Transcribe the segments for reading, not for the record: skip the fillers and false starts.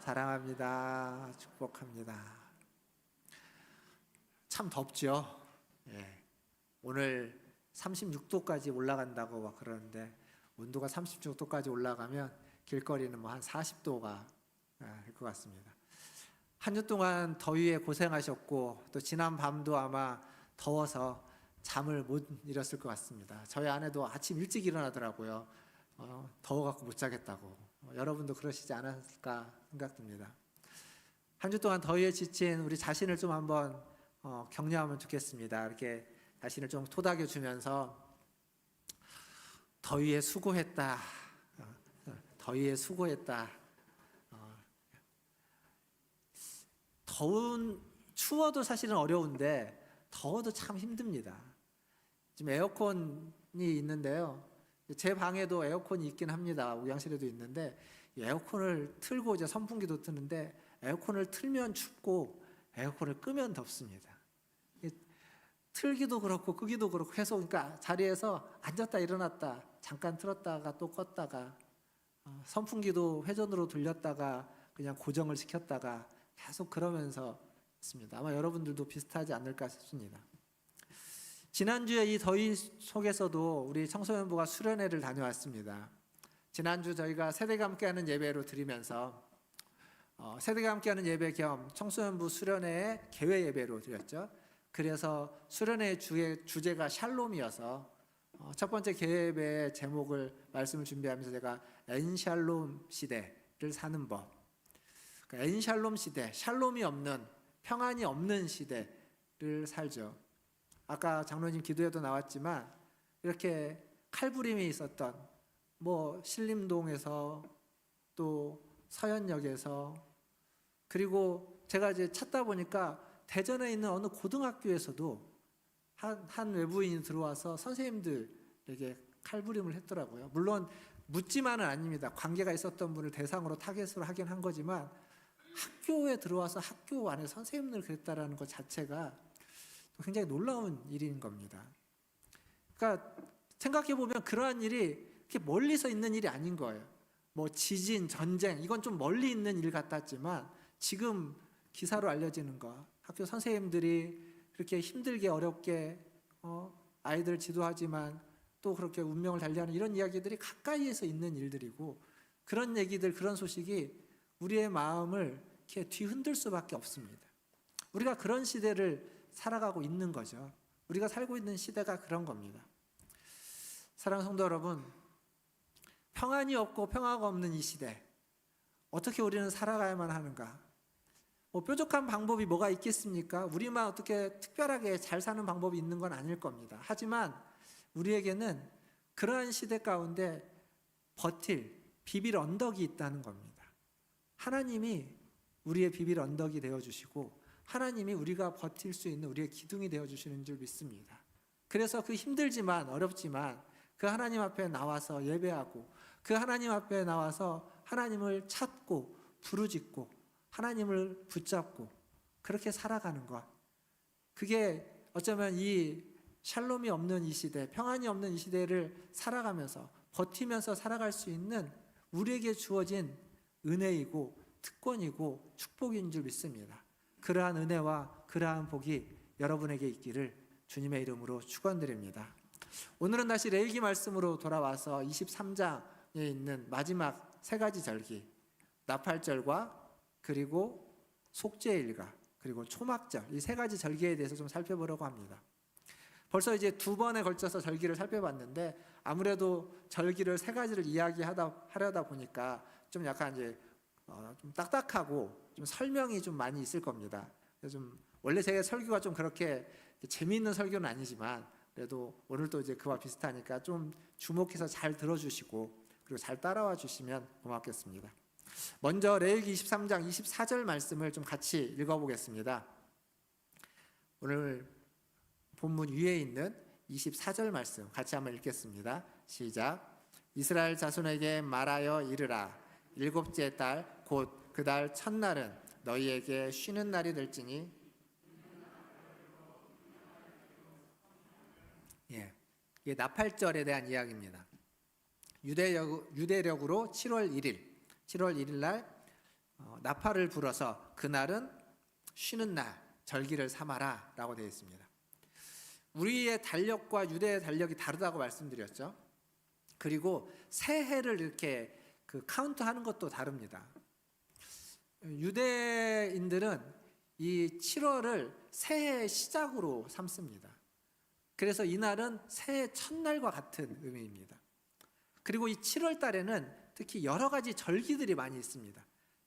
사랑합니다. 축복합니다. 참 덥죠. 예. 오늘 36도까지 올라간다고 막 그러는데 온도가 36도까지 올라가면 길거리는 뭐 한 40도가 될 것 같습니다. 한 주 동안 더위에 고생하셨고 또 지난 밤도 아마 더워서 잠을 못 이뤘을 것 같습니다. 저희 아내도 아침 일찍 일어나더라고요. 더워갖고 못 자겠다고. 여러분도 그러시지 않았을까 생각됩니다. 한 주 동안 더위에 지친 우리 자신을 좀 한번 격려하면 좋겠습니다. 이렇게 자신을 좀 토닥여 주면서 더위에 수고했다. 더위에 수고했다. 추워도 사실은 어려운데 더워도 참 힘듭니다. 지금 에어컨이 있는데요. 제 방에도 에어컨이 있긴 합니다. 우양실에도 있는데 에어컨을 틀고 이제 선풍기도 트는데 에어컨을 틀면 춥고 에어컨을 끄면 덥습니다. 틀기도 그렇고 끄기도 그렇고 해서 그러니까 자리에서 앉았다 일어났다 잠깐 틀었다가 또 껐다가 선풍기도 회전으로 돌렸다가 그냥 고정을 시켰다가 계속 그러면서 있습니다. 아마 여러분들도 비슷하지 않을까 싶습니다. 지난주에 이 더위 속에서도 우리 청소년부가 수련회를 다녀왔습니다. 지난주 저희가 세대가 함께하는 예배로 드리면서 세대가 함께하는 예배 겸 청소년부 수련회의 개회 예배로 드렸죠. 그래서 수련회의 주제가 샬롬이어서 첫 번째 개회 예배의 제목을 말씀을 준비하면서 제가 엔샬롬 시대를 사는 법, 그러니까 엔샬롬 시대, 샬롬이 없는 평안이 없는 시대를 살죠. 아까 장로님 기도에도 나왔지만 이렇게 칼부림이 있었던 뭐 신림동에서 또 서현역에서 그리고 제가 이제 찾다 보니까 대전에 있는 어느 고등학교에서도 한 외부인이 들어와서 선생님들에게 칼부림을 했더라고요. 물론 묻지만은 아닙니다. 관계가 있었던 분을 대상으로 타겟으로 하긴 한 거지만 학교에 들어와서 학교 안에 선생님들 그랬다라는 것 자체가 굉장히 놀라운 일인 겁니다. 그러니까 생각해 보면 그러한 일이 이렇게 멀리서 있는 일이 아닌 거예요. 뭐 지진, 전쟁 이건 좀 멀리 있는 일 같았지만 지금 기사로 알려지는 거, 학교 선생님들이 그렇게 힘들게 어렵게 아이들 지도하지만 또 그렇게 운명을 달리하는 이런 이야기들이 가까이에서 있는 일들이고 그런 얘기들, 그런 소식이 우리의 마음을 이렇게 뒤흔들 수밖에 없습니다. 우리가 그런 시대를 살아가고 있는 거죠. 우리가 살고 있는 시대가 그런 겁니다. 사랑하는 성도 여러분, 평안이 없고 평화가 없는 이 시대 어떻게 우리는 살아가야만 하는가? 뭐 뾰족한 방법이 뭐가 있겠습니까? 우리만 어떻게 특별하게 잘 사는 방법이 있는 건 아닐 겁니다. 하지만 우리에게는 그러한 시대 가운데 비빌 언덕이 있다는 겁니다. 하나님이 우리의 비빌 언덕이 되어주시고 하나님이 우리가 버틸 수 있는 우리의 기둥이 되어주시는 줄 믿습니다. 그래서 그 힘들지만 어렵지만 그 하나님 앞에 나와서 예배하고 그 하나님 앞에 나와서 하나님을 찾고 부르짖고 하나님을 붙잡고 그렇게 살아가는 것, 그게 어쩌면 이 샬롬이 없는 이 시대, 평안이 없는 이 시대를 살아가면서 버티면서 살아갈 수 있는 우리에게 주어진 은혜이고 특권이고 축복인 줄 믿습니다. 그러한 은혜와 그러한 복이 여러분에게 있기를 주님의 이름으로 축원드립니다. 오늘은 다시 레위기 말씀으로 돌아와서 23장에 있는 마지막 세 가지 절기, 나팔절과 그리고 속죄일과 그리고 초막절, 이 세 가지 절기에 대해서 좀 살펴보려고 합니다. 벌써 이제 두 번에 걸쳐서 절기를 살펴봤는데 아무래도 절기를 세 가지를 이야기하려다 보니까 좀 약간 이제 좀 딱딱하고 좀 설명이 좀 많이 있을 겁니다. 그래서 좀 원래 제 설교가 좀 그렇게 재미있는 설교는 아니지만 그래도 오늘 또 이제 그와 비슷하니까 좀 주목해서 잘 들어주시고 그리고 잘 따라와 주시면 고맙겠습니다. 먼저 레위기 23장 24절 말씀을 좀 같이 읽어보겠습니다. 오늘 본문 위에 있는 24절 말씀 같이 한번 읽겠습니다. 시작. 이스라엘 자손에게 말하여 이르라. 일곱째 달 곧 그 달 첫날은 너희에게 쉬는 날이 될지니. 이게 나팔절에 대한 이야기입니다. 유대력으로 7월 1일 날 나팔을 불어서 그날은 쉬는 날 절기를 삼아라 라고 되어 있습니다. 우리의 달력과 유대의 달력이 다르다고 말씀드렸죠. 그리고 새해를 이렇게 카운트하는 것도 다릅니다. 유대인들은 이 7월을 새해의 시작으로 삼습니다. 그래서 이날은 새해 첫날과 같은 의미입니다. 그리고 이 7월 달에는 특히 여러 가지 절기들이 많이 있습니다.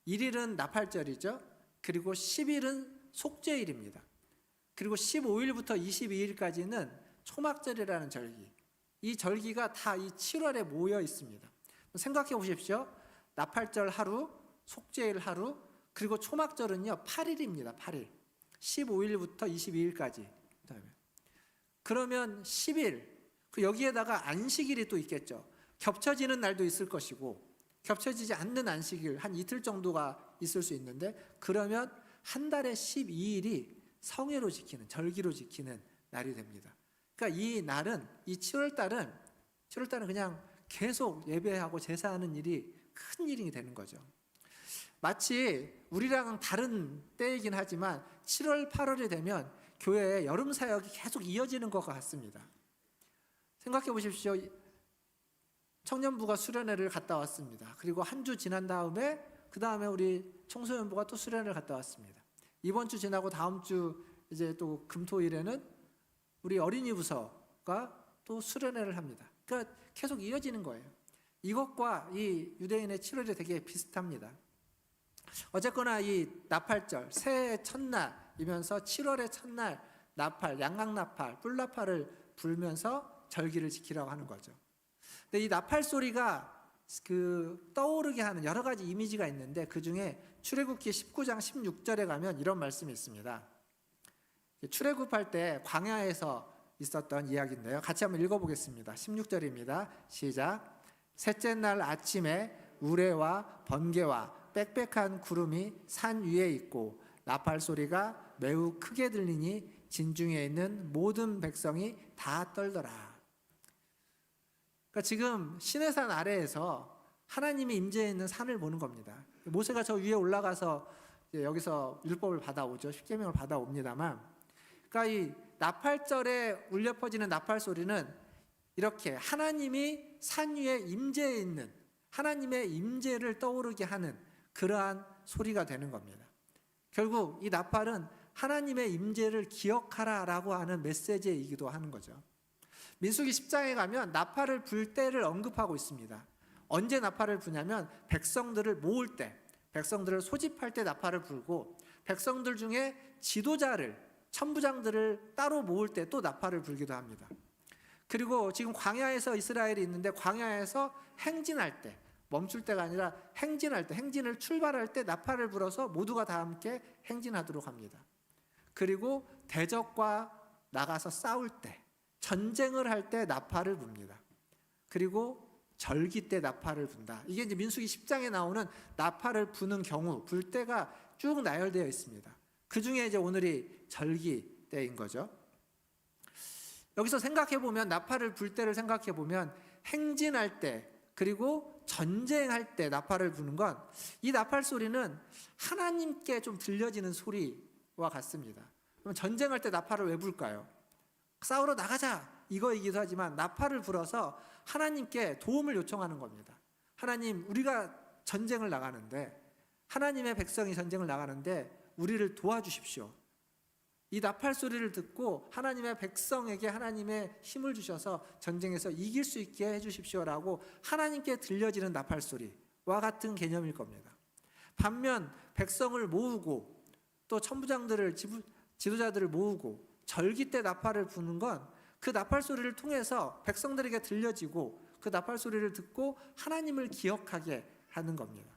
1일은 나팔절이죠. 그리고 10일은 속죄일입니다. 그리고 15일부터 22일까지는 초막절이라는 절기. 이 절기가 다 이 7월에 모여 있습니다. 생각해 보십시오. 나팔절 하루, 속죄일 하루, 그리고 초막절은요 8일입니다. 8일. 15일부터 22일까지. 그러면 10일, 여기에다가 안식일이 또 있겠죠. 겹쳐지는 날도 있을 것이고 겹쳐지지 않는 안식일 한 이틀 정도가 있을 수 있는데, 그러면 한 달에 12일이 성회로 지키는, 절기로 지키는 날이 됩니다. 그러니까 이 날은, 이 7월달은 그냥 계속 예배하고 제사하는 일이 큰 일이 되는 거죠. 마치 우리랑 다른 때이긴 하지만 7월, 8월이 되면 교회에 여름 사역이 계속 이어지는 것 같습니다. 생각해 보십시오. 청년부가 수련회를 갔다 왔습니다. 그리고 한 주 지난 다음에 그 다음에 우리 청소년부가 또 수련회를 갔다 왔습니다. 이번 주 지나고 다음 주 이제 또 금토일에는 우리 어린이 부서가 또 수련회를 합니다. 그러니까 계속 이어지는 거예요. 이것과 이 유대인의 7월이 되게 비슷합니다. 어쨌거나 이 나팔절, 새해 첫날이면서 7월의 첫날 나팔, 양강나팔, 뿔나팔을 불면서 절기를 지키라고 하는 거죠. 근데 이 나팔 소리가 떠오르게 하는 여러 가지 이미지가 있는데, 그 중에 출애굽기 19장 16절에 가면 이런 말씀이 있습니다. 출애굽할 때 광야에서 있었던 이야기인데요. 같이 한번 읽어보겠습니다. 16절입니다. 시작. 셋째 날 아침에 우레와 번개와 빽빽한 구름이 산 위에 있고 나팔 소리가 매우 크게 들리니 진중에 있는 모든 백성이 다 떨더라. 그러니까 지금 시내산 아래에서 하나님이 임재해 있는 산을 보는 겁니다. 모세가 저 위에 올라가서 여기서 율법을 받아오죠. 십계명을 받아옵니다만, 그러니까 이 나팔절에 울려 퍼지는 나팔 소리는 이렇게 하나님이 산 위에 임재해 있는, 하나님의 임재를 떠오르게 하는 그러한 소리가 되는 겁니다. 결국 이 나팔은 하나님의 임재를 기억하라라고 하는 메시지이기도 하는 거죠. 민수기 10장에 가면 나팔을 불 때를 언급하고 있습니다. 언제 나팔을 부냐면 백성들을 모을 때, 백성들을 소집할 때 나팔을 불고, 백성들 중에 지도자를, 천부장들을 따로 모을 때 또 나팔을 불기도 합니다. 그리고 지금 광야에서 이스라엘이 있는데 광야에서 행진할 때, 멈출 때가 아니라 행진할 때, 행진을 출발할 때 나팔을 불어서 모두가 다 함께 행진하도록 합니다. 그리고 대적과 나가서 싸울 때, 전쟁을 할 때 나팔을 붑니다. 그리고 절기 때 나팔을 분다. 이게 이제 민수기 10장에 나오는 나팔을 부는 경우, 불 때가 쭉 나열되어 있습니다. 그 중에 이제 오늘이 절기 때인 거죠. 여기서 생각해 보면, 나팔을 불 때를 생각해 보면 행진할 때, 그리고 전쟁할 때 나팔을 부는 건, 이 나팔 소리는 하나님께 좀 들려지는 소리와 같습니다. 그럼 전쟁할 때 나팔을 왜 불까요? 싸우러 나가자 이거이기도 하지만 나팔을 불어서 하나님께 도움을 요청하는 겁니다. 하나님, 우리가 전쟁을 나가는데, 하나님의 백성이 전쟁을 나가는데 우리를 도와주십시오. 이 나팔 소리를 듣고 하나님의 백성에게 하나님의 힘을 주셔서 전쟁에서 이길 수 있게 해주십시오라고 하나님께 들려지는 나팔 소리와 같은 개념일 겁니다. 반면 백성을 모으고 또 천부장들을, 지도자들을 모으고 절기 때 나팔을 부는 건 그 나팔 소리를 통해서 백성들에게 들려지고 그 나팔 소리를 듣고 하나님을 기억하게 하는 겁니다.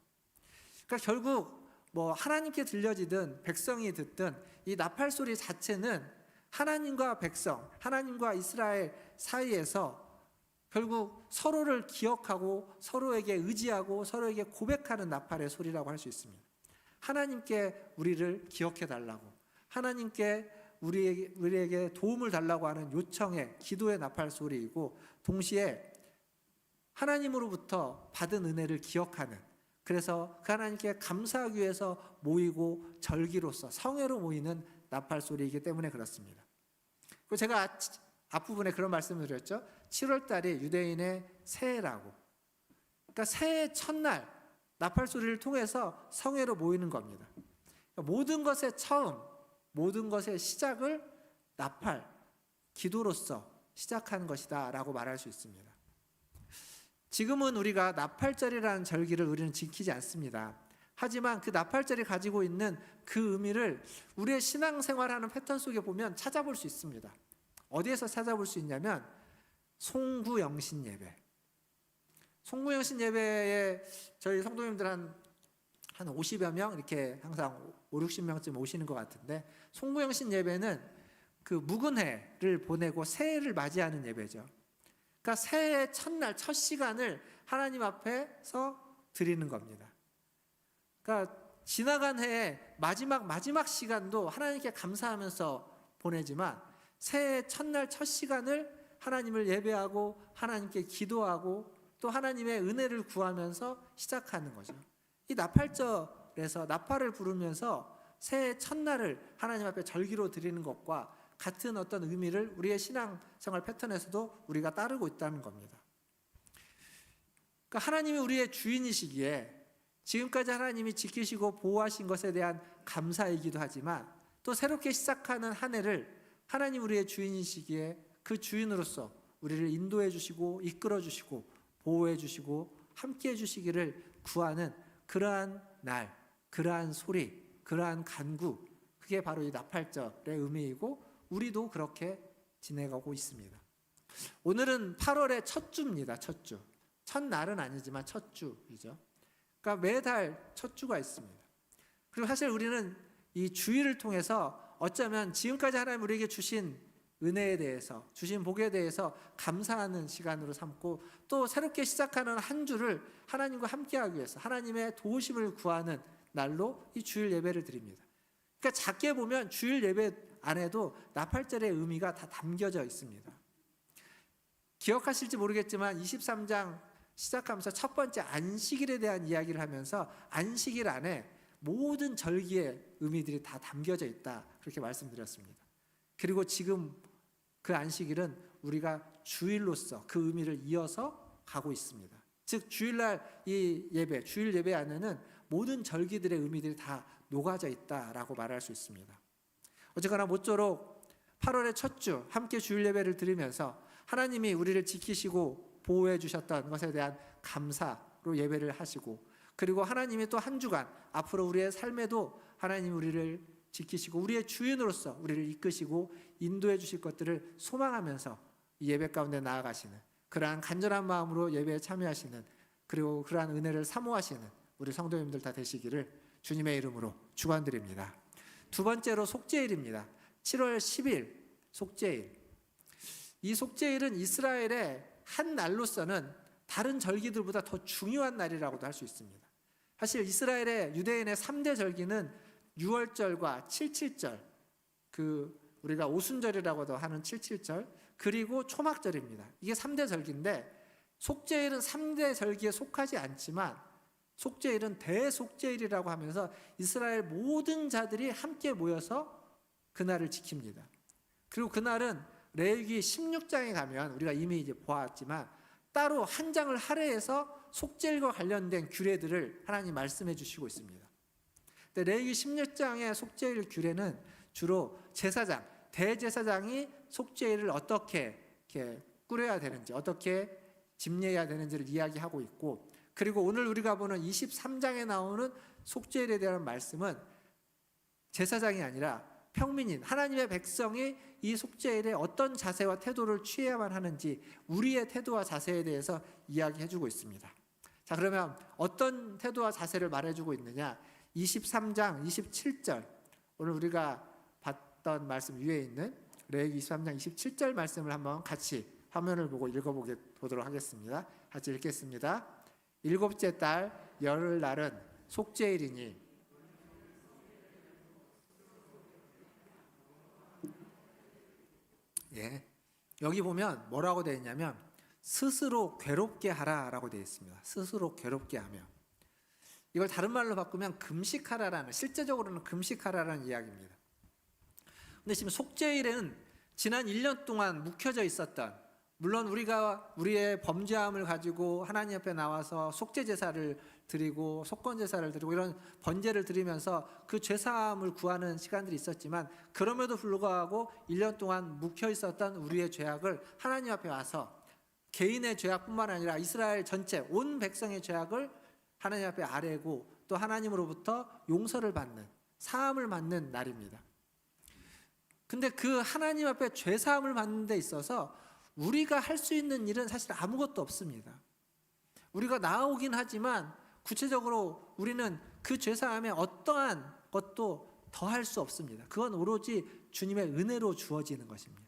그러니까 결국 하나님께 들려지든 백성이 듣든 이 나팔 소리 자체는 하나님과 백성, 하나님과 이스라엘 사이에서 결국 서로를 기억하고 서로에게 의지하고 서로에게 고백하는 나팔의 소리라고 할 수 있습니다. 하나님께 우리를 기억해 달라고, 하나님께 우리에게 도움을 달라고 하는 요청의, 기도의 나팔 소리이고, 동시에 하나님으로부터 받은 은혜를 기억하는 그래서 그 하나님께 감사하기 위해서 모이고 절기로서 성회로 모이는 나팔 소리이기 때문에 그렇습니다. 그리고 제가 앞부분에 그런 말씀을 드렸죠. 7월 달이 유대인의 새해라고. 그러니까 새해 첫날 나팔 소리를 통해서 성회로 모이는 겁니다. 그러니까 모든 것의 처음, 모든 것의 시작을 나팔, 기도로서 시작하는 것이다 라고 말할 수 있습니다. 지금은 우리가 나팔절이라는 절기를 우리는 지키지 않습니다. 하지만 그 나팔절이 가지고 있는 그 의미를 우리의 신앙생활하는 패턴 속에 보면 찾아볼 수 있습니다. 어디에서 찾아볼 수 있냐면 송구영신 예배. 송구영신 예배에 저희 성도님들 한 50여 명 이렇게 항상 5, 60명쯤 오시는 것 같은데, 송구영신 예배는 그 묵은 해를 보내고 새해를 맞이하는 예배죠. 그러니까 새해 첫날 첫 시간을 하나님 앞에서 드리는 겁니다. 그러니까 지나간 해의 마지막 시간도 하나님께 감사하면서 보내지만 새해 첫날 첫 시간을 하나님을 예배하고 하나님께 기도하고 또 하나님의 은혜를 구하면서 시작하는 거죠. 이 나팔절에서 나팔을 부르면서 새해 첫날을 하나님 앞에 절기로 드리는 것과 같은 어떤 의미를 우리의 신앙생활 패턴에서도 우리가 따르고 있다는 겁니다. 그러니까 하나님이 우리의 주인이시기에 지금까지 하나님이 지키시고 보호하신 것에 대한 감사이기도 하지만 또 새롭게 시작하는 한 해를 하나님 우리의 주인이시기에 그 주인으로서 우리를 인도해 주시고 이끌어 주시고 보호해 주시고 함께 해 주시기를 구하는 그러한 날, 그러한 소리, 그러한 간구, 그게 바로 이 나팔절의 의미이고 우리도 그렇게 지내가고 있습니다. 오늘은 8월의 첫 주입니다. 첫 주. 첫날은 아니지만 첫 주이죠. 그러니까 매달 첫 주가 있습니다. 그리고 사실 우리는 이 주일을 통해서 어쩌면 지금까지 하나님 우리에게 주신 은혜에 대해서, 주신 복에 대해서 감사하는 시간으로 삼고 또 새롭게 시작하는 한 주를 하나님과 함께하기 위해서 하나님의 도우심을 구하는 날로 이 주일 예배를 드립니다. 그러니까 작게 보면 주일 예배 안에도 나팔절의 의미가 다 담겨져 있습니다. 기억하실지 모르겠지만 23장 시작하면서 첫 번째 안식일에 대한 이야기를 하면서 안식일 안에 모든 절기의 의미들이 다 담겨져 있다, 그렇게 말씀드렸습니다. 그리고 지금 그 안식일은 우리가 주일로서 그 의미를 이어서 가고 있습니다. 즉 주일날 이 예배, 주일 예배 안에는 모든 절기들의 의미들이 다 녹아져 있다라고 말할 수 있습니다. 어쨌거나 모쪼록 8월의 첫 주 함께 주일 예배를 드리면서 하나님이 우리를 지키시고 보호해 주셨던 것에 대한 감사로 예배를 하시고, 그리고 하나님이 또 한 주간 앞으로 우리의 삶에도 하나님 우리를 지키시고 우리의 주인으로서 우리를 이끄시고 인도해 주실 것들을 소망하면서 이 예배 가운데 나아가시는 그러한 간절한 마음으로 예배에 참여하시는, 그리고 그러한 은혜를 사모하시는 우리 성도님들 다 되시기를 주님의 이름으로 축원드립니다. 두 번째로 속죄일입니다. 7월 10일 속죄일. 이 속죄일은 이스라엘의 한 날로서는 다른 절기들보다 더 중요한 날이라고도 할 수 있습니다. 사실 이스라엘의 유대인의 3대 절기는 유월절과 칠칠절, 그 우리가 오순절이라고도 하는 칠칠절, 그리고 초막절입니다. 이게 3대 절기인데 속죄일은 3대 절기에 속하지 않지만 속죄일은 대속죄일이라고 하면서 이스라엘 모든 자들이 함께 모여서 그날을 지킵니다. 그리고 그날은 레위기 16장에 가면 우리가 이미 이제 보았지만 따로 한 장을 할애해서 속죄일과 관련된 규례들을 하나님 말씀해 주시고 있습니다. 근데 레위기 16장의 속죄일 규례는 주로 제사장, 대제사장이 속죄일을 어떻게 이렇게 꾸려야 되는지, 어떻게 집례해야 되는지를 이야기하고 있고, 그리고 오늘 우리가 보는 23장에 나오는 속죄일에 대한 말씀은 제사장이 아니라 평민인 하나님의 백성이 이 속죄일에 어떤 자세와 태도를 취해야만 하는지 우리의 태도와 자세에 대해서 이야기해주고 있습니다. 자, 그러면 어떤 태도와 자세를 말해주고 있느냐? 23장 27절, 오늘 우리가 봤던 말씀 위에 있는 레위기 23장 27절 말씀을 한번 같이 화면을 보고 읽어보도록 하겠습니다. 같이 읽겠습니다. 일곱째 달 열흘날은 속죄일이니 여기 보면 뭐라고 되어 있냐면 스스로 괴롭게 하라라고 되어 있습니다. 스스로 괴롭게 하며. 이걸 다른 말로 바꾸면 금식하라라는, 실제적으로는 금식하라라는 이야기입니다. 근데 지금 속죄일에는 지난 1년 동안 묵혀져 있었던, 물론 우리가 우리의 범죄함을 가지고 하나님 앞에 나와서 속죄 제사를 드리고 속건 제사를 드리고 이런 번제를 드리면서 그 죄 사함을 구하는 시간들이 있었지만, 그럼에도 불구하고 1년 동안 묵혀 있었던 우리의 죄악을 하나님 앞에 와서 개인의 죄악뿐만 아니라 이스라엘 전체 온 백성의 죄악을 하나님 앞에 아뢰고 또 하나님으로부터 용서를 받는, 사함을 받는 날입니다. 근데 그 하나님 앞에 죄 사함을 받는 데 있어서 우리가 할 수 있는 일은 사실 아무것도 없습니다. 우리가 나아오긴 하지만 구체적으로 우리는 그 죄 사함에 어떠한 것도 더할 수 없습니다. 그건 오로지 주님의 은혜로 주어지는 것입니다.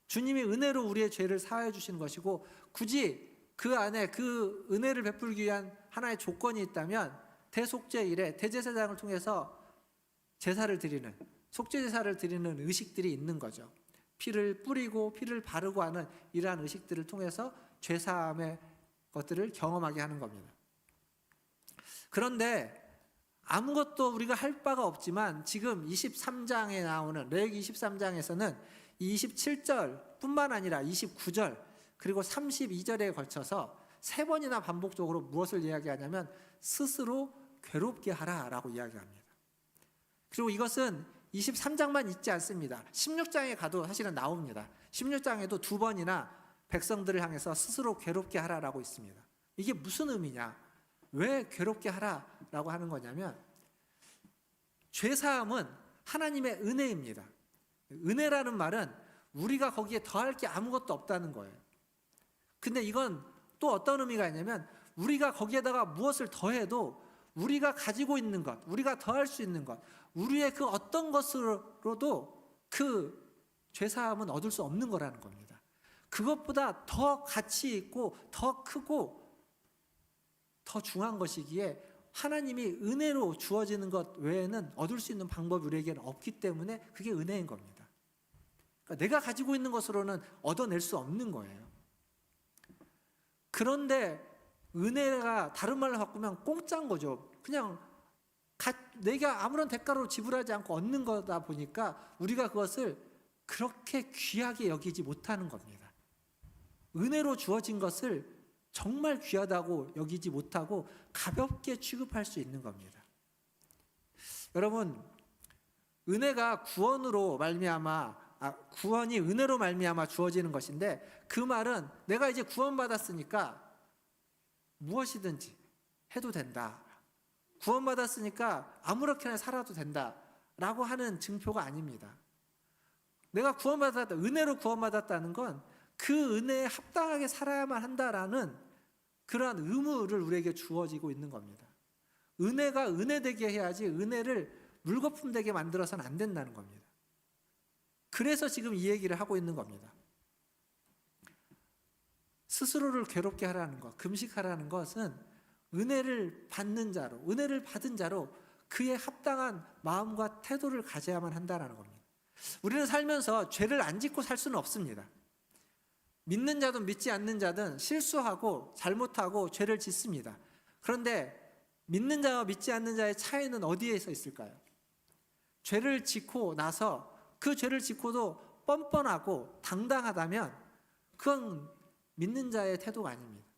주님이 은혜로 우리의 죄를 사하여 주시는 것이고, 굳이 그 안에 그 은혜를 베풀기 위한 하나의 조건이 있다면 대속죄일에 대제사장을 통해서 제사를 드리는, 속죄 제사를 드리는 의식들이 있는 거죠. 피를 뿌리고 피를 바르고 하는 이러한 의식들을 통해서 죄 사함의 것들을 경험하게 하는 겁니다. 그런데 아무것도 우리가 할 바가 없지만 지금 23장에 나오는 레위기 23장에서는 27절뿐만 아니라 29절 그리고 32절에 걸쳐서 3번이나 반복적으로 무엇을 이야기하냐면 스스로 괴롭게 하라라고 이야기합니다. 그리고 이것은 23장만 있지 않습니다. 16장에 가도 사실은 나옵니다. 16장에도 2번이나 백성들을 향해서 스스로 괴롭게 하라라고 있습니다. 이게 무슨 의미냐? 왜 괴롭게 하라라고 하는 거냐면, 죄사함은 하나님의 은혜입니다. 은혜라는 말은 우리가 거기에 더할 게 아무것도 없다는 거예요. 근데 이건 또 어떤 의미가 있냐면, 우리가 거기에다가 무엇을 더해도 우리가 가지고 있는 것, 우리가 더할 수 있는 것, 우리의 그 어떤 것으로도 그 죄사함은 얻을 수 없는 거라는 겁니다. 그것보다 더 가치 있고 더 크고 더 중요한 것이기에 하나님이 은혜로 주어지는 것 외에는 얻을 수 있는 방법이 우리에게는 없기 때문에 그게 은혜인 겁니다. 그러니까 내가 가지고 있는 것으로는 얻어낼 수 없는 거예요. 그런데 은혜가 다른 말로 바꾸면 공짜인 거죠. 그냥 내가 아무런 대가로 지불하지 않고 얻는 거다 보니까 우리가 그것을 그렇게 귀하게 여기지 못하는 겁니다. 은혜로 주어진 것을 정말 귀하다고 여기지 못하고 가볍게 취급할 수 있는 겁니다. 여러분, 은혜가 구원으로 말미암아 구원이 은혜로 말미암아 주어지는 것인데, 그 말은 내가 이제 구원받았으니까 무엇이든지 해도 된다, 구원받았으니까 아무렇게나 살아도 된다라고 하는 증표가 아닙니다. 내가 구원받았다, 은혜로 구원받았다는 건 그 은혜에 합당하게 살아야만 한다라는 그러한 의무를 우리에게 주어지고 있는 겁니다. 은혜가 은혜되게 해야지 은혜를 물거품 되게 만들어서는 안 된다는 겁니다. 그래서 지금 이 얘기를 하고 있는 겁니다. 스스로를 괴롭게 하라는 것, 금식하라는 것은 은혜를 받는 자로, 은혜를 받은 자로 그에 합당한 마음과 태도를 가져야만 한다는 겁니다. 우리는 살면서 죄를 안 짓고 살 수는 없습니다. 믿는 자든 믿지 않는 자든 실수하고 잘못하고 죄를 짓습니다. 그런데 믿는 자와 믿지 않는 자의 차이는 어디에서 있을까요? 죄를 짓고 나서 그 죄를 짓고도 뻔뻔하고 당당하다면 그건 믿는 자의 태도가 아닙니다.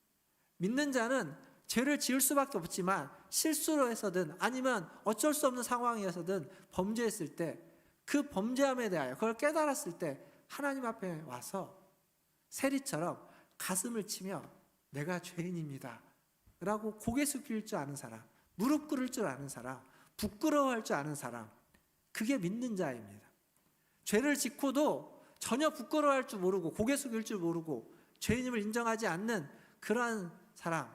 믿는 자는 죄를 지을 수밖에 없지만 실수로 해서든 아니면 어쩔 수 없는 상황이어서든 범죄했을 때 그 범죄함에 대하여 그걸 깨달았을 때 하나님 앞에 와서 세리처럼 가슴을 치며 내가 죄인입니다 라고 고개 숙일 줄 아는 사람, 무릎 꿇을 줄 아는 사람, 부끄러워할 줄 아는 사람, 그게 믿는 자입니다. 죄를 짓고도 전혀 부끄러워할 줄 모르고 고개 숙일 줄 모르고 죄인임을 인정하지 않는 그런 사람,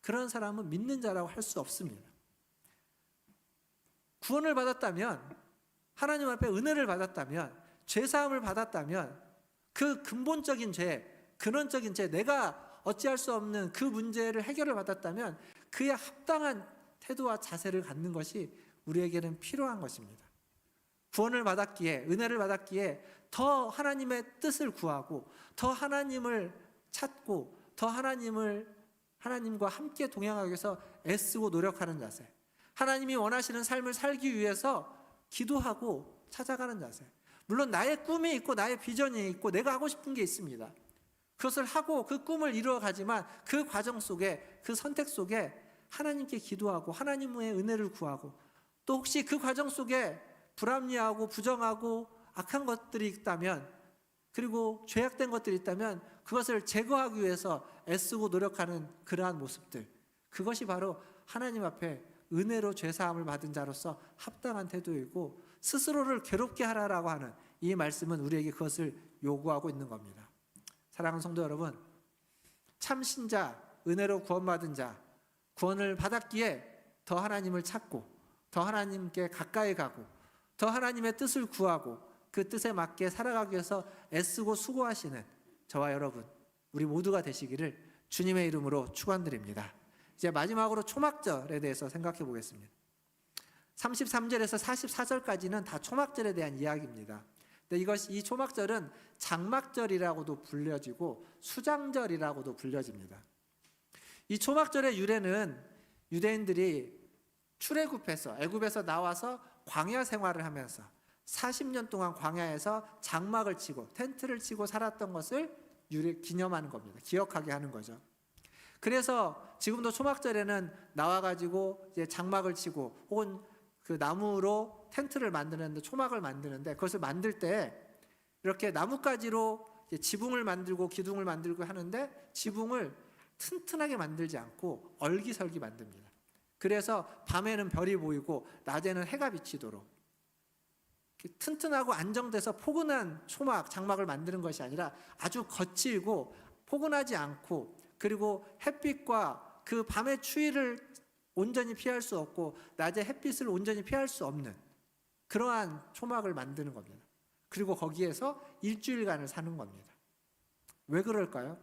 그런 사람은 믿는 자라고 할 수 없습니다. 구원을 받았다면, 하나님 앞에 은혜를 받았다면, 죄사함을 받았다면 그 근본적인 죄, 근원적인 죄, 내가 어찌할 수 없는 그 문제를 해결을 받았다면 그에 합당한 태도와 자세를 갖는 것이 우리에게는 필요한 것입니다. 구원을 받았기에, 은혜를 받았기에 더 하나님의 뜻을 구하고 더 하나님을 찾고 더 하나님을 하나님과 함께 동행하기 위해서 애쓰고 노력하는 자세, 하나님이 원하시는 삶을 살기 위해서 기도하고 찾아가는 자세. 물론 나의 꿈이 있고 나의 비전이 있고 내가 하고 싶은 게 있습니다. 그것을 하고 그 꿈을 이루어가지만 그 과정 속에, 그 선택 속에 하나님께 기도하고 하나님의 은혜를 구하고, 또 혹시 그 과정 속에 불합리하고 부정하고 악한 것들이 있다면, 그리고 죄악된 것들이 있다면 그것을 제거하기 위해서 애쓰고 노력하는 그러한 모습들, 그것이 바로 하나님 앞에 은혜로 죄사함을 받은 자로서 합당한 태도이고, 스스로를 괴롭게 하라라고 하는 이 말씀은 우리에게 그것을 요구하고 있는 겁니다. 사랑하는 성도 여러분, 참 신자, 은혜로 구원받은 자, 구원을 받았기에 더 하나님을 찾고 더 하나님께 가까이 가고 더 하나님의 뜻을 구하고 그 뜻에 맞게 살아가기 위해서 애쓰고 수고하시는 저와 여러분, 우리 모두가 되시기를 주님의 이름으로 축원드립니다. 이제 마지막으로 초막절에 대해서 생각해 보겠습니다. 33절에서 44절까지는 다 초막절에 대한 이야기입니다. 근데 이 초막절은 장막절이라고도 불려지고 수장절이라고도 불려집니다. 이 초막절의 유래는 유대인들이 출애굽해서, 애굽에서 나와서 광야 생활을 하면서 40년 동안 광야에서 장막을 치고 텐트를 치고 살았던 것을 기념하는 겁니다. 기억하게 하는 거죠. 그래서 지금도 초막절에는 나와가지고 이제 장막을 치고 혹은 그 나무로 텐트를 만드는데, 초막을 만드는데, 그것을 만들 때 이렇게 나뭇가지로 지붕을 만들고 기둥을 만들고 하는데, 지붕을 튼튼하게 만들지 않고 얼기설기 만듭니다. 그래서 밤에는 별이 보이고 낮에는 해가 비치도록 튼튼하고 안정돼서 포근한 초막, 장막을 만드는 것이 아니라 아주 거칠고 포근하지 않고, 그리고 햇빛과 그 밤의 추위를 온전히 피할 수 없고 낮의 햇빛을 온전히 피할 수 없는 그러한 초막을 만드는 겁니다. 그리고 거기에서 일주일간을 사는 겁니다. 왜 그럴까요?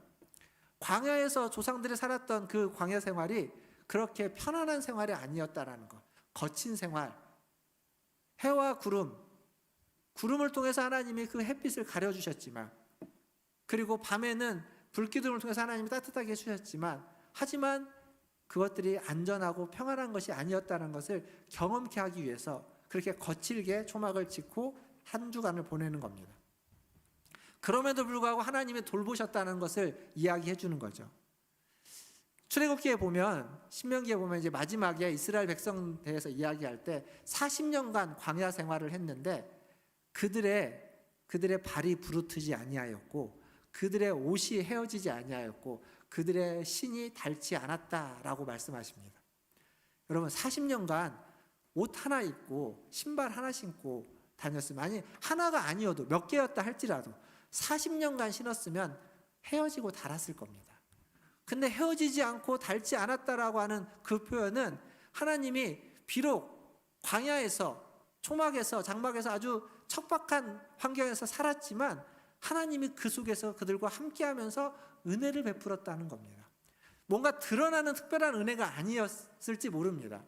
광야에서 조상들이 살았던 그 광야 생활이 그렇게 편안한 생활이 아니었다라는 것. 거친 생활, 해와 구름을 통해서 하나님이 그 햇빛을 가려주셨지만, 그리고 밤에는 불기둥을 통해서 하나님이 따뜻하게 해주셨지만, 하지만 그것들이 안전하고 평안한 것이 아니었다는 것을 경험케 하기 위해서 그렇게 거칠게 초막을 짓고 한 주간을 보내는 겁니다. 그럼에도 불구하고 하나님이 돌보셨다는 것을 이야기해 주는 거죠. 출애굽기에 보면, 신명기에 보면 이제 마지막에 이스라엘 백성 대해서 이야기할 때 40년간 광야 생활을 했는데 그들의 발이 부르트지 아니하였고 그들의 옷이 헤어지지 아니하였고 그들의 신이 닳지 않았다라고 말씀하십니다. 여러분, 40년간 옷 하나 입고 신발 하나 신고 다녔으면, 아니 하나가 아니어도 몇 개였다 할지라도 40년간 신었으면 헤어지고 닳았을 겁니다. 근데 헤어지지 않고 닳지 않았다라고 하는 그 표현은 하나님이 비록 광야에서, 초막에서, 장막에서 아주 척박한 환경에서 살았지만 하나님이 그 속에서 그들과 함께하면서 은혜를 베풀었다는 겁니다. 뭔가 드러나는 특별한 은혜가 아니었을지 모릅니다.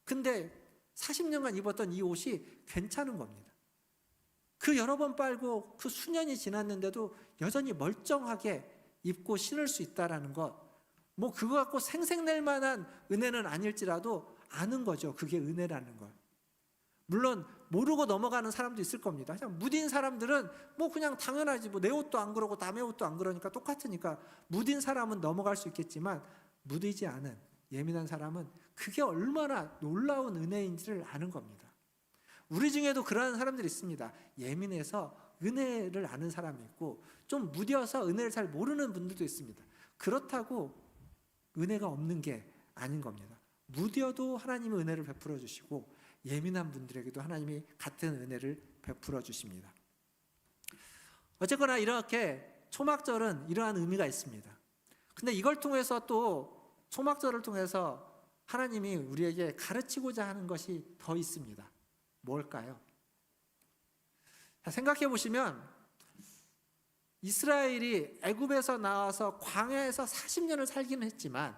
근데 40년간 입었던 이 옷이 괜찮은 겁니다. 그 여러 번 빨고 그 수년이 지났는데도 여전히 멀쩡하게 입고 신을 수 있다라는 것, 뭐 그거 갖고 생색낼 만한 은혜는 아닐지라도 아는 거죠. 그게 은혜라는 걸. 물론 모르고 넘어가는 사람도 있을 겁니다. 그냥 무딘 사람들은 뭐 그냥 당연하지, 뭐 내 옷도 안 그러고 남의 옷도 안 그러니까 똑같으니까 무딘 사람은 넘어갈 수 있겠지만, 무디지 않은 예민한 사람은 그게 얼마나 놀라운 은혜인지를 아는 겁니다. 우리 중에도 그러한 사람들이 있습니다. 예민해서 은혜를 아는 사람이 있고 좀 무뎌서 은혜를 잘 모르는 분들도 있습니다. 그렇다고 은혜가 없는 게 아닌 겁니다. 무뎌도 하나님의 은혜를 베풀어 주시고 예민한 분들에게도 하나님이 같은 은혜를 베풀어 주십니다. 어쨌거나 이렇게 초막절은 이러한 의미가 있습니다. 근데 이걸 통해서 또 초막절을 통해서 하나님이 우리에게 가르치고자 하는 것이 더 있습니다. 뭘까요? 생각해 보시면 이스라엘이 애굽에서 나와서 광야에서 40년을 살기는 했지만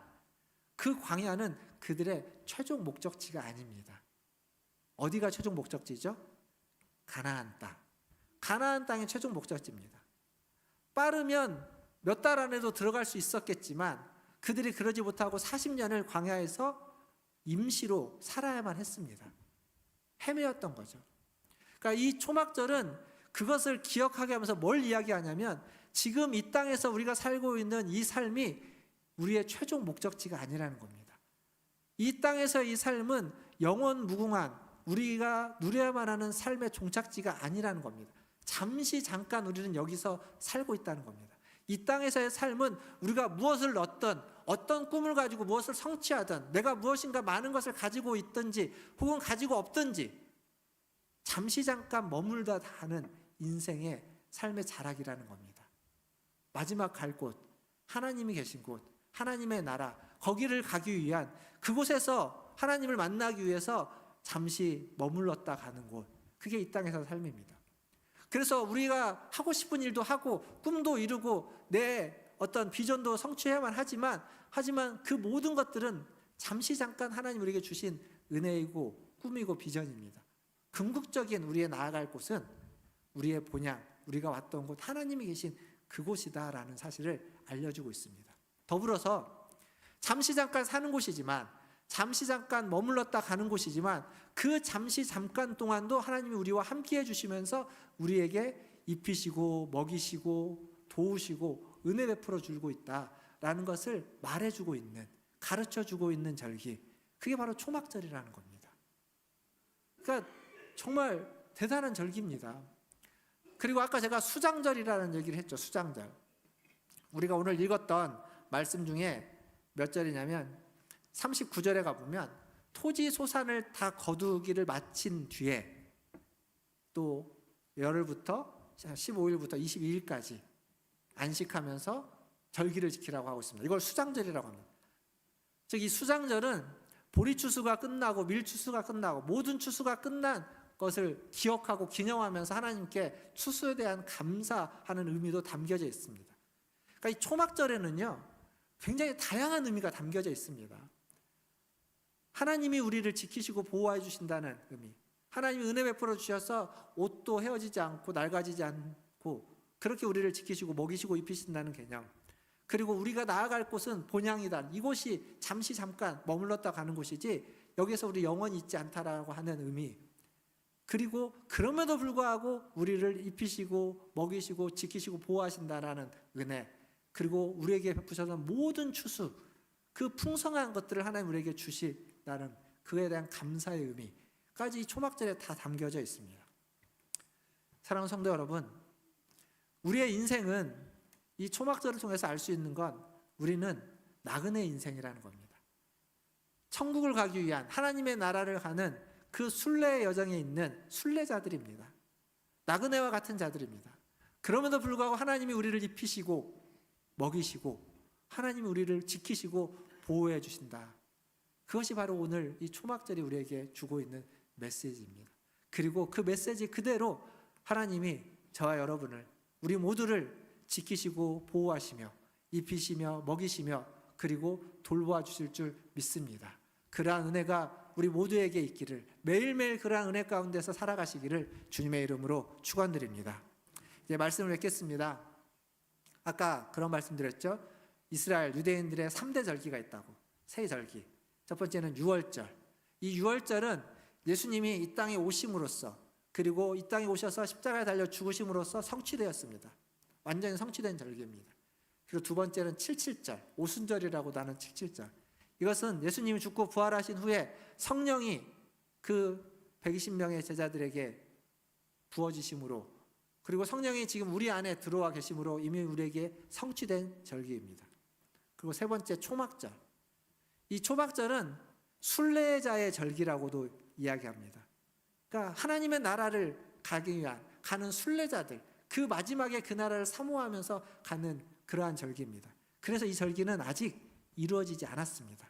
그 광야는 그들의 최종 목적지가 아닙니다. 어디가 최종 목적지죠? 가나안 땅. 가나안 땅이 최종 목적지입니다. 빠르면 몇 달 안에도 들어갈 수 있었겠지만 그들이 그러지 못하고 40년을 광야에서 임시로 살아야만 했습니다. 헤매였던 거죠. 그러니까 이 초막절은 그것을 기억하게 하면서 뭘 이야기하냐면 지금 이 땅에서 우리가 살고 있는 이 삶이 우리의 최종 목적지가 아니라는 겁니다. 이 땅에서 이 삶은 영원 무궁한 우리가 누려야만 하는 삶의 종착지가 아니라는 겁니다. 잠시 잠깐 우리는 여기서 살고 있다는 겁니다. 이 땅에서의 삶은 우리가 무엇을 얻든 어떤 꿈을 가지고 무엇을 성취하든 내가 무엇인가 많은 것을 가지고 있든지 혹은 가지고 없든지 잠시 잠깐 머물다 하는 인생의 삶의 자락이라는 겁니다. 마지막 갈 곳, 하나님이 계신 곳, 하나님의 나라, 거기를 가기 위한 그곳에서 하나님을 만나기 위해서 잠시 머물렀다 가는 곳, 그게 이 땅에서 삶입니다. 그래서 우리가 하고 싶은 일도 하고 꿈도 이루고 내 어떤 비전도 성취해야만 하지만 그 모든 것들은 잠시 잠깐 하나님 우리에게 주신 은혜이고 꿈이고 비전입니다. 궁극적인 우리의 나아갈 곳은 우리의 본향, 우리가 왔던 곳, 하나님이 계신 그곳이다라는 사실을 알려주고 있습니다. 더불어서 잠시 잠깐 사는 곳이지만 잠시 잠깐 머물렀다 가는 곳이지만 그 잠시 잠깐 동안도 하나님이 우리와 함께 해주시면서 우리에게 입히시고 먹이시고 도우시고 은혜 베풀어 주고 있다라는 것을 말해주고 있는, 가르쳐주고 있는 절기, 그게 바로 초막절이라는 겁니다. 그러니까 정말 대단한 절기입니다. 그리고 아까 제가 수장절이라는 얘기를 했죠. 수장절. 우리가 오늘 읽었던 말씀 중에 몇 절이냐면 39절에 가보면 토지 소산을 다 거두기를 마친 뒤에 또 열흘부터 15일부터 22일까지 안식하면서 절기를 지키라고 하고 있습니다. 이걸 수장절이라고 합니다. 즉 이 수장절은 보리 추수가 끝나고 밀 추수가 끝나고 모든 추수가 끝난 것을 기억하고 기념하면서 하나님께 추수에 대한 감사하는 의미도 담겨져 있습니다. 그러니까 이 초막절에는요 굉장히 다양한 의미가 담겨져 있습니다. 하나님이 우리를 지키시고 보호해 주신다는 의미, 하나님이 은혜 베풀어 주셔서 옷도 헤어지지 않고 낡아지지 않고 그렇게 우리를 지키시고 먹이시고 입히신다는 개념, 그리고 우리가 나아갈 곳은 본향이다, 이곳이 잠시 잠깐 머물렀다 가는 곳이지 여기서 우리 영원히 있지 않다라고 하는 의미, 그리고 그럼에도 불구하고 우리를 입히시고 먹이시고 지키시고 보호하신다라는 은혜, 그리고 우리에게 베푸셔서 모든 추수, 그 풍성한 것들을 하나님 우리에게 주시다는 그에 대한 감사의 의미까지 이 초막절에 다 담겨져 있습니다. 사랑하는 성도 여러분, 우리의 인생은 이 초막절을 통해서 알 수 있는 건 우리는 나그네 인생이라는 겁니다. 천국을 가기 위한 하나님의 나라를 가는 그 순례의 여정에 있는 순례자들입니다. 나그네와 같은 자들입니다. 그럼에도 불구하고 하나님이 우리를 입히시고 먹이시고 하나님이 우리를 지키시고 보호해 주신다. 그것이 바로 오늘 이 초막절이 우리에게 주고 있는 메시지입니다. 그리고 그 메시지 그대로 하나님이 저와 여러분을, 우리 모두를 지키시고 보호하시며 입히시며 먹이시며 그리고 돌보아 주실 줄 믿습니다. 그러한 은혜가 우리 모두에게 있기를, 매일매일 그러한 은혜 가운데서 살아가시기를 주님의 이름으로 축원드립니다. 이제 말씀을 맺겠습니다. 아까 그런 말씀드렸죠. 이스라엘 유대인들의 3대 절기가 있다고. 세 절기. 첫 번째는 유월절. 이 유월절은 예수님이 이 땅에 오심으로써, 그리고 이 땅에 오셔서 십자가에 달려 죽으심으로써 성취되었습니다. 완전히 성취된 절기입니다. 그리고 두 번째는 칠칠절, 오순절이라고 하는 칠칠절. 이것은 예수님이 죽고 부활하신 후에 성령이 그 120명의 제자들에게 부어지심으로, 그리고 성령이 지금 우리 안에 들어와 계심으로 이미 우리에게 성취된 절기입니다. 그리고 세 번째 초막절. 이 초막절은 순례자의 절기라고도 이야기합니다. 그러니까 하나님의 나라를 가기 위한 가는 순례자들, 그 마지막에 그 나라를 사모하면서 가는 그러한 절기입니다. 그래서 이 절기는 아직 이루어지지 않았습니다.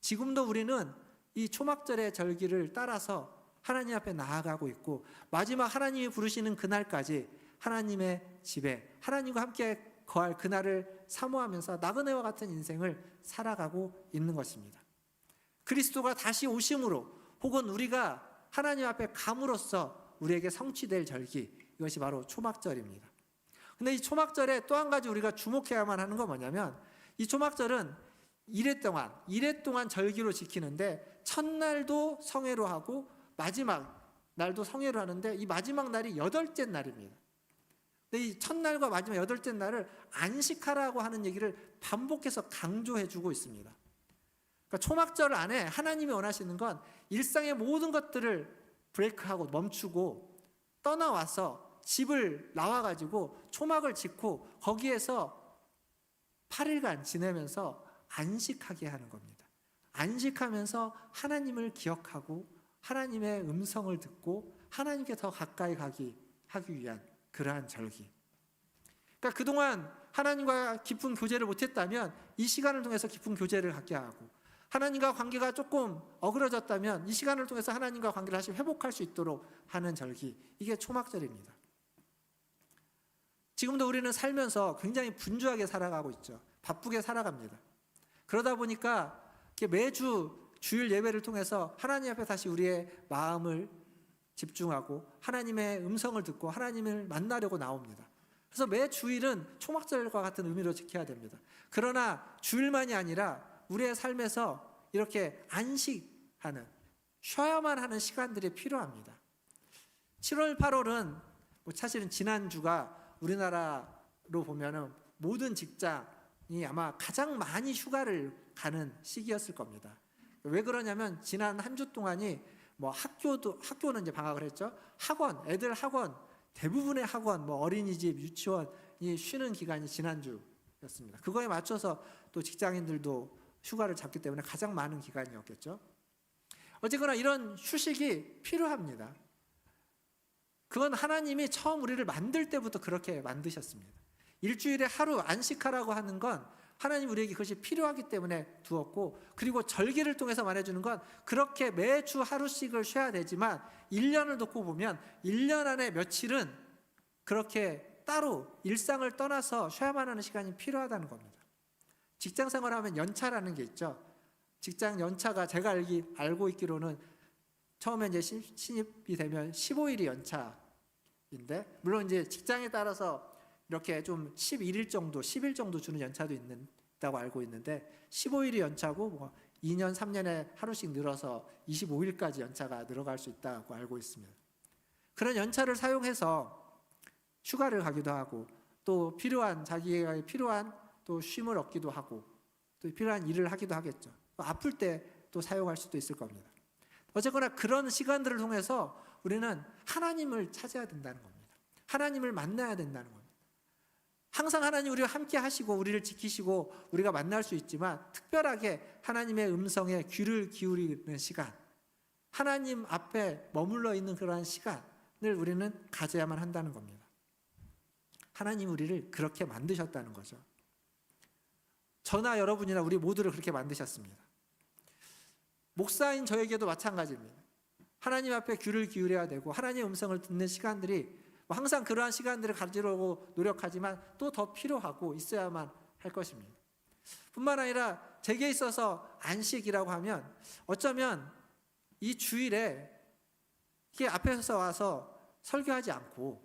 지금도 우리는 이 초막절의 절기를 따라서 하나님 앞에 나아가고 있고, 마지막 하나님이 부르시는 그날까지 하나님의 집에 하나님과 함께 거할 그날을 사모하면서 나그네와 같은 인생을 살아가고 있는 것입니다. 그리스도가 다시 오심으로 혹은 우리가 하나님 앞에 감으로써 우리에게 성취될 절기, 이것이 바로 초막절입니다. 근데 이 초막절에 또 한 가지 우리가 주목해야만 하는 건 뭐냐면, 이 초막절은 이래 동안 절기로 지키는데 첫날도 성회로 하고 마지막 날도 성회로 하는데 이 마지막 날이 8째 날입니다. 근데 이 첫날과 마지막 8째 날을 안식하라고 하는 얘기를 반복해서 강조해 주고 있습니다. 그러니까 초막절 안에 하나님이 원하시는 건 일상의 모든 것들을 브레이크하고 멈추고 떠나와서 집을 나와가지고 초막을 짓고 거기에서 8일간 지내면서 안식하게 하는 겁니다. 안식하면서 하나님을 기억하고 하나님의 음성을 듣고 하나님께 더 가까이 하기 위한 그러한 절기. 그러니까 그동안 하나님과 깊은 교제를 못했다면 이 시간을 통해서 깊은 교제를 갖게 하고, 하나님과 관계가 조금 어그러졌다면 이 시간을 통해서 하나님과 관계를 다시 회복할 수 있도록 하는 절기, 이게 초막절입니다. 지금도 우리는 살면서 굉장히 분주하게 살아가고 있죠. 바쁘게 살아갑니다. 그러다 보니까 매주 주일 예배를 통해서 하나님 앞에 다시 우리의 마음을 집중하고 하나님의 음성을 듣고 하나님을 만나려고 나옵니다. 그래서 매 주일은 초막절과 같은 의미로 지켜야 됩니다. 그러나 주일만이 아니라 우리의 삶에서 이렇게 안식하는, 쉬어야만 하는 시간들이 필요합니다. 7월, 8월은 사실은 지난주가 우리나라로 보면은 모든 직장이 아마 가장 많이 휴가를 가는 시기였을 겁니다. 왜 그러냐면 지난 한 주 동안이 학교는 이제 방학을 했죠. 애들 학원, 대부분의 학원, 어린이집, 유치원이 쉬는 기간이 지난주였습니다. 그거에 맞춰서 또 직장인들도 휴가를 잡기 때문에 가장 많은 기간이었겠죠. 어쨌거나 이런 휴식이 필요합니다. 그건 하나님이 처음 우리를 만들 때부터 그렇게 만드셨습니다. 일주일에 하루 안식하라고 하는 건 하나님 우리에게 그것이 필요하기 때문에 두었고, 그리고 절기를 통해서 말해주는 건 그렇게 매주 하루씩을 쉬어야 되지만 1년을 놓고 보면 1년 안에 며칠은 그렇게 따로 일상을 떠나서 쉬어야만 하는 시간이 필요하다는 겁니다. 직장 생활하면 연차라는 게 있죠. 직장 연차가 제가 알고 있기로는 처음에 이제 신입이 되면 15일이 연차인데, 물론 이제 직장에 따라서 이렇게 좀 11일 정도, 10일 정도 주는 연차도 있다고 알고 있는데 15일이 연차고 2년, 3년에 하루씩 늘어서 25일까지 연차가 늘어갈 수 있다고 알고 있습니다. 그런 연차를 사용해서 휴가를 가기도 하고 또 자기가 필요한 또 쉼을 얻기도 하고 또 필요한 일을 하기도 하겠죠. 또 아플 때 또 사용할 수도 있을 겁니다. 어쨌거나 그런 시간들을 통해서 우리는 하나님을 찾아야 된다는 겁니다. 하나님을 만나야 된다는 겁니다. 항상 하나님 우리와 함께 하시고 우리를 지키시고 우리가 만날 수 있지만 특별하게 하나님의 음성에 귀를 기울이는 시간, 하나님 앞에 머물러 있는 그러한 시간을 우리는 가져야만 한다는 겁니다. 하나님 우리를 그렇게 만드셨다는 거죠. 저나 여러분이나 우리 모두를 그렇게 만드셨습니다. 목사인 저에게도 마찬가지입니다. 하나님 앞에 귀를 기울여야 되고 하나님의 음성을 듣는 시간들이 항상 그러한 시간들을 가지려고 노력하지만 또 더 필요하고 있어야만 할 것입니다. 뿐만 아니라 제게 있어서 안식이라고 하면 어쩌면 이 주일에 앞에서 와서 설교하지 않고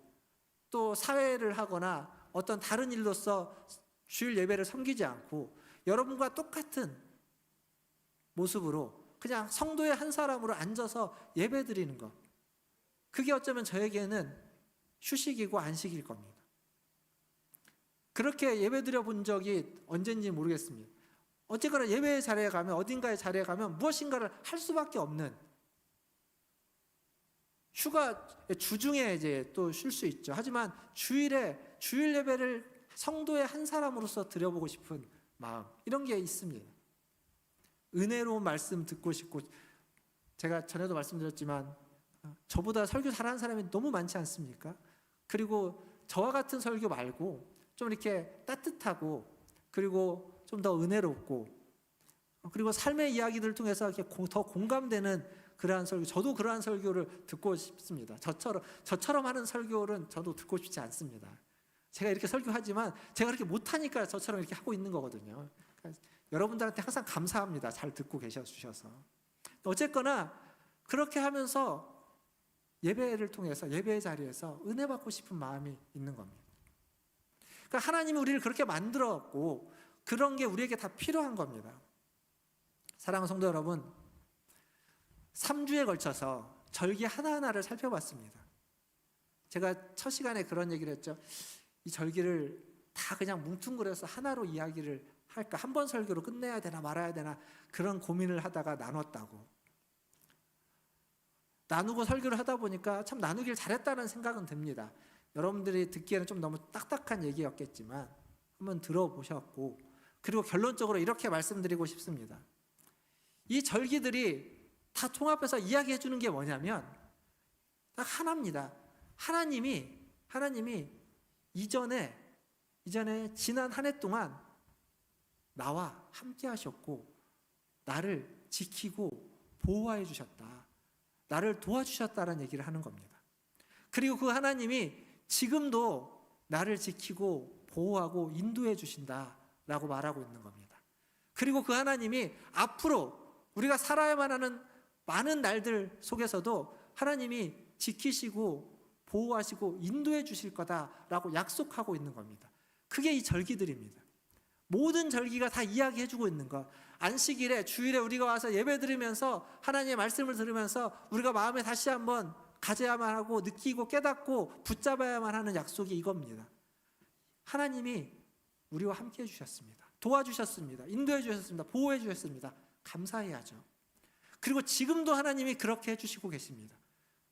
또 사회를 하거나 어떤 다른 일로서 주일 예배를 섬기지 않고 여러분과 똑같은 모습으로 그냥 성도의 한 사람으로 앉아서 예배 드리는 것, 그게 어쩌면 저에게는 휴식이고 안식일 겁니다. 그렇게 예배 드려 본 적이 언젠지 모르겠습니다. 어쨌거나 예배의 자리에 가면, 어딘가의 자리에 가면 무엇인가를 할 수밖에 없는, 휴가 주중에 이제 또 쉴 수 있죠. 하지만 주일 예배를 성도의 한 사람으로서 드려보고 싶은 마음, 이런 게 있습니다. 은혜로운 말씀 듣고 싶고, 제가 전에도 말씀드렸지만 저보다 설교 잘하는 사람이 너무 많지 않습니까? 그리고 저와 같은 설교 말고 좀 이렇게 따뜻하고 그리고 좀 더 은혜롭고 그리고 삶의 이야기들을 통해서 이렇게 더 공감되는 그러한 설교, 저도 그러한 설교를 듣고 싶습니다. 저처럼 하는 설교는 저도 듣고 싶지 않습니다. 제가 이렇게 설교하지만 제가 그렇게 못하니까 저처럼 이렇게 하고 있는 거거든요. 그러니까 여러분들한테 항상 감사합니다. 잘 듣고 계셔주셔서. 어쨌거나 그렇게 하면서 예배를 통해서, 예배의 자리에서 은혜 받고 싶은 마음이 있는 겁니다. 그러니까 하나님이 우리를 그렇게 만들었고 그런 게 우리에게 다 필요한 겁니다. 사랑하는 성도 여러분, 3주에 걸쳐서 절기 하나하나를 살펴봤습니다. 제가 첫 시간에 그런 얘기를 했죠. 이 절기를 다 그냥 뭉뚱그려서 하나로 이야기를 할까, 한 번 설교로 끝내야 되나 말아야 되나 그런 고민을 하다가 나눴다고. 나누고 설교를 하다 보니까 참 나누길 잘했다는 생각은 듭니다. 여러분들이 듣기에는 좀 너무 딱딱한 얘기였겠지만 한번 들어보셨고, 그리고 결론적으로 이렇게 말씀드리고 싶습니다. 이 절기들이 다 통합해서 이야기해 주는 게 뭐냐면 딱 하나입니다. 하나님이 이전에 지난 한 해 동안 나와 함께 하셨고 나를 지키고 보호해 주셨다, 나를 도와주셨다는 얘기를 하는 겁니다. 그리고 그 하나님이 지금도 나를 지키고 보호하고 인도해 주신다라고 말하고 있는 겁니다. 그리고 그 하나님이 앞으로 우리가 살아야만 하는 많은 날들 속에서도 하나님이 지키시고 보호하시고 인도해 주실 거다라고 약속하고 있는 겁니다. 그게 이 절기들입니다. 모든 절기가 다 이야기해 주고 있는 것. 안식일에, 주일에 우리가 와서 예배 드리면서 하나님의 말씀을 들으면서 우리가 마음에 다시 한번 가져야만 하고 느끼고 깨닫고 붙잡아야만 하는 약속이 이겁니다. 하나님이 우리와 함께 해주셨습니다. 도와주셨습니다. 인도해 주셨습니다. 보호해 주셨습니다. 감사해야죠. 그리고 지금도 하나님이 그렇게 해주시고 계십니다.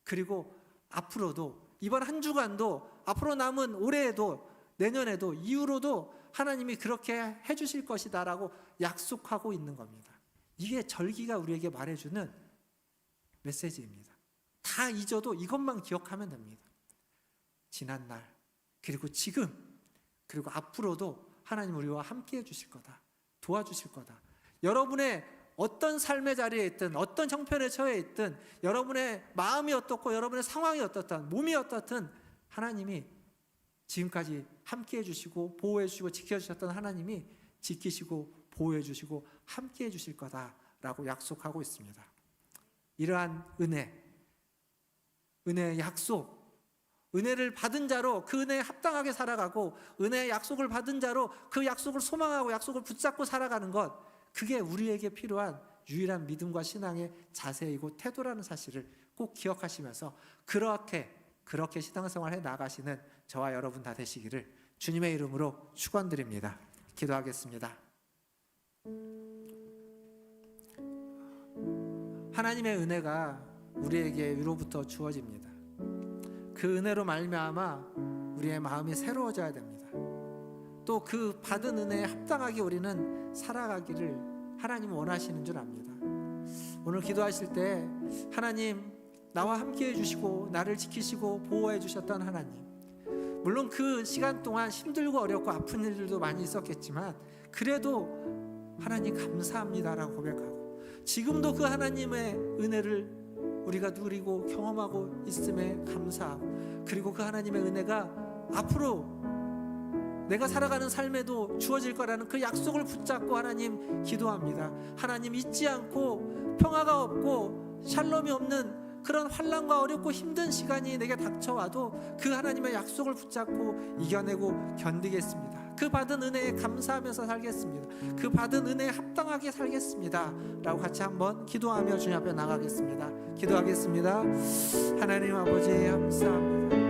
그리고 앞으로도, 이번 한 주간도, 앞으로 남은 올해에도, 내년에도, 이후로도 하나님이 그렇게 해주실 것이다라고 약속하고 있는 겁니다. 이게 절기가 우리에게 말해주는 메시지입니다. 다 잊어도 이것만 기억하면 됩니다. 지난날, 그리고 지금, 그리고 앞으로도 하나님 우리와 함께 해주실 거다, 도와주실 거다. 여러분의 어떤 삶의 자리에 있든, 어떤 형편에 처해 있든, 여러분의 마음이 어떻고 여러분의 상황이 어떻든, 몸이 어떻든 하나님이 지금까지 함께 해주시고 보호해 주시고 지켜주셨던 하나님이 지키시고 보호해 주시고 함께 해주실 거다라고 약속하고 있습니다. 이러한 은혜의 약속, 은혜를 받은 자로 그 은혜에 합당하게 살아가고 은혜의 약속을 받은 자로 그 약속을 소망하고 약속을 붙잡고 살아가는 것, 그게 우리에게 필요한 유일한 믿음과 신앙의 자세이고 태도라는 사실을 꼭 기억하시면서 그렇게 신앙생활해 나가시는 저와 여러분 다 되시기를 주님의 이름으로 축원드립니다. 기도하겠습니다. 하나님의 은혜가 우리에게 위로부터 주어집니다. 그 은혜로 말미암아 우리의 마음이 새로워져야 됩니다. 또 그 받은 은혜에 합당하게 우리는 살아가기를 하나님은 원하시는 줄 압니다. 오늘 기도하실 때 하나님, 나와 함께 해주시고 나를 지키시고 보호해 주셨던 하나님, 물론 그 시간 동안 힘들고 어렵고 아픈 일들도 많이 있었겠지만 그래도 하나님 감사합니다라고 고백하고, 지금도 그 하나님의 은혜를 우리가 누리고 경험하고 있음에 감사하고, 그리고 그 하나님의 은혜가 앞으로 내가 살아가는 삶에도 주어질 거라는 그 약속을 붙잡고 하나님 기도합니다. 하나님, 잊지 않고 평화가 없고 샬롬이 없는 그런 환난과 어렵고 힘든 시간이 내게 닥쳐와도 그 하나님의 약속을 붙잡고 이겨내고 견디겠습니다. 그 받은 은혜에 감사하면서 살겠습니다. 그 받은 은혜에 합당하게 살겠습니다 라고 같이 한번 기도하며 주님 앞에 나가겠습니다. 기도하겠습니다. 하나님 아버지 감사합니다.